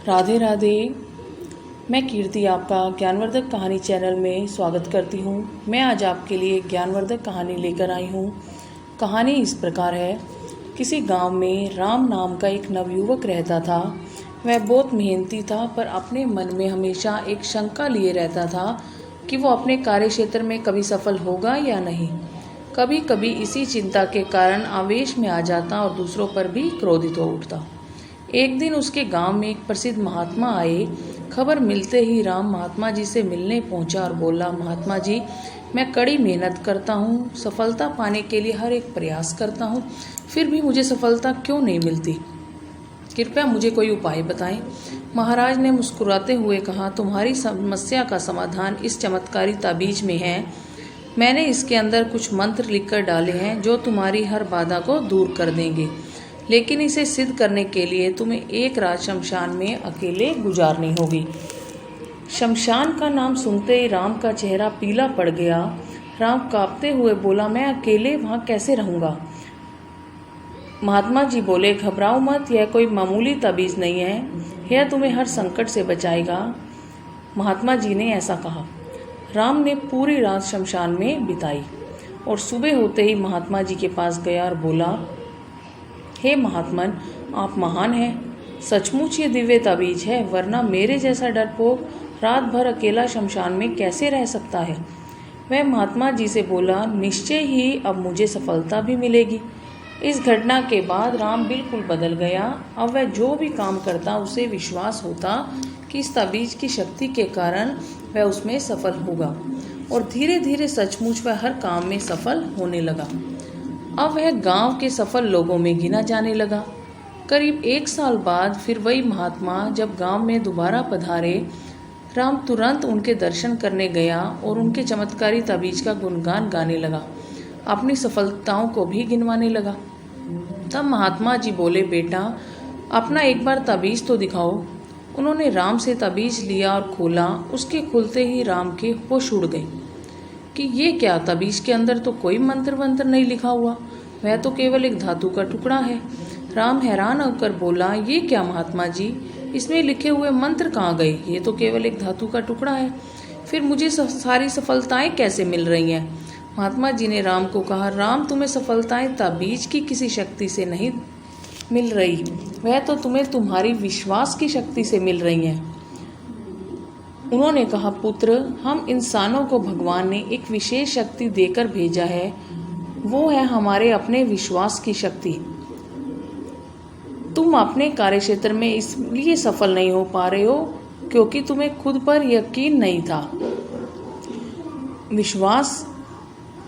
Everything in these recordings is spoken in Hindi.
राधे राधे। मैं कीर्ति आपका ज्ञानवर्धक कहानी चैनल में स्वागत करती हूँ। मैं आज आपके लिए ज्ञानवर्धक कहानी लेकर आई हूँ। कहानी इस प्रकार है। किसी गांव में राम नाम का एक नवयुवक रहता था। वह बहुत मेहनती था, पर अपने मन में हमेशा एक शंका लिए रहता था कि वो अपने कार्य क्षेत्र में कभी सफल होगा या नहीं। कभी कभी इसी चिंता के कारण आवेश में आ जाता और दूसरों पर भी क्रोधित हो उठता। एक दिन उसके गांव में एक प्रसिद्ध महात्मा आए। खबर मिलते ही राम महात्मा जी से मिलने पहुंचा और बोला, महात्मा जी, मैं कड़ी मेहनत करता हूं, सफलता पाने के लिए हर एक प्रयास करता हूं, फिर भी मुझे सफलता क्यों नहीं मिलती? कृपया मुझे कोई उपाय बताएं। महाराज ने मुस्कुराते हुए कहा, तुम्हारी समस्या का समाधान इस चमत्कारी ताबीज में है। मैंने इसके अंदर कुछ मंत्र लिखकर डाले हैं जो तुम्हारी हर बाधा को दूर कर देंगे, लेकिन इसे सिद्ध करने के लिए तुम्हें एक रात शमशान में अकेले गुजारनी होगी। शमशान का नाम सुनते ही राम का चेहरा पीला पड़ गया। राम कांपते हुए बोला, मैं अकेले वहां कैसे रहूंगा? महात्मा जी बोले, घबराओ मत, यह कोई मामूली ताबीज नहीं है, यह तुम्हें हर संकट से बचाएगा। महात्मा जी ने ऐसा कहा। राम ने पूरी रात शमशान में बिताई और सुबह होते ही महात्मा जी के पास गया और बोला, हे महात्मन, आप महान हैं। सचमुच ये दिव्य ताबीज है, वरना मेरे जैसा डरपोक रात भर अकेला शमशान में कैसे रह सकता है? वह महात्मा जी से बोला, निश्चय ही अब मुझे सफलता भी मिलेगी। इस घटना के बाद राम बिल्कुल बदल गया। अब वह जो भी काम करता उसे विश्वास होता कि इस ताबीज की शक्ति के कारण वह उसमें सफल होगा, और धीरे धीरे सचमुच वह हर काम में सफल होने लगा। अब वह गांव के सफल लोगों में गिना जाने लगा। करीब 1 साल बाद फिर वही महात्मा जब गांव में दोबारा पधारे, राम तुरंत उनके दर्शन करने गया और उनके चमत्कारी ताबीज का गुणगान गाने लगा, अपनी सफलताओं को भी गिनवाने लगा। तब महात्मा जी बोले, बेटा, अपना एक बार ताबीज तो दिखाओ। उन्होंने राम से ताबीज लिया और खोला। उसके खुलते ही राम के होश उड़ गए कि ये क्या, ताबीज के अंदर तो कोई मंत्र वंत्र नहीं लिखा हुआ, वह तो केवल एक धातु का टुकड़ा है। राम हैरान होकर बोला, ये क्या महात्मा जी, इसमें लिखे हुए मंत्र कहाँ गए? ये तो केवल एक धातु का टुकड़ा है, फिर मुझे सारी सफलताएं कैसे मिल रही हैं? महात्मा जी ने राम को कहा, राम, तुम्हें सफलताएं ताबीज की किसी शक्ति से नहीं मिल रही, वह तो तुम्हें तुम्हारी विश्वास की शक्ति से मिल रही हैं। उन्होंने कहा, पुत्र, हम इंसानों को भगवान ने एक विशेष शक्ति देकर भेजा है, वो है हमारे अपने विश्वास की शक्ति। तुम अपने कार्यक्षेत्र में इसलिए सफल नहीं हो पा रहे हो क्योंकि तुम्हें खुद पर यकीन नहीं था, विश्वास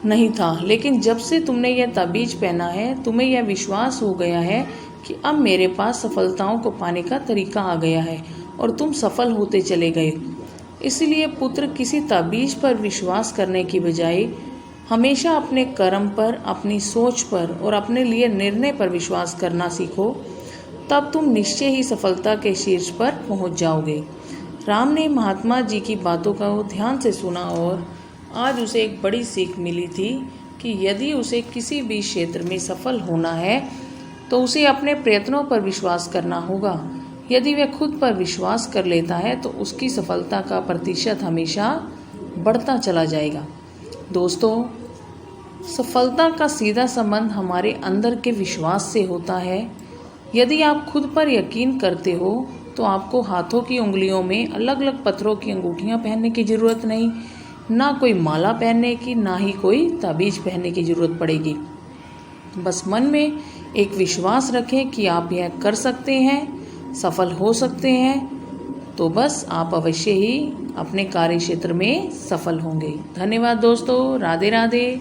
नहीं था। लेकिन जब से तुमने यह ताबीज पहना है, तुम्हें यह विश्वास हो गया है कि अब मेरे पास सफलताओं को पाने का तरीका आ गया है, और तुम सफल होते चले गए। इसलिए पुत्र, किसी ताबीज पर विश्वास करने की बजाय हमेशा अपने कर्म पर, अपनी सोच पर और अपने लिए निर्णय पर विश्वास करना सीखो। तब तुम निश्चय ही सफलता के शीर्ष पर पहुंच जाओगे। राम ने महात्मा जी की बातों को ध्यान से सुना और आज उसे एक बड़ी सीख मिली थी कि यदि उसे किसी भी क्षेत्र में सफल होना है तो उसे अपने प्रयत्नों पर विश्वास करना होगा। यदि वह खुद पर विश्वास कर लेता है तो उसकी सफलता का प्रतिशत हमेशा बढ़ता चला जाएगा। दोस्तों, सफलता का सीधा संबंध हमारे अंदर के विश्वास से होता है। यदि आप खुद पर यकीन करते हो तो आपको हाथों की उंगलियों में अलग अलग पत्थरों की अंगूठियां पहनने की ज़रूरत नहीं, ना कोई माला पहनने की, ना ही कोई ताबीज पहनने की ज़रूरत पड़ेगी। बस मन में एक विश्वास रखें कि आप यह कर सकते हैं, सफल हो सकते हैं, तो बस आप अवश्य ही अपने कार्य क्षेत्र में सफल होंगे। धन्यवाद दोस्तों। राधे राधे।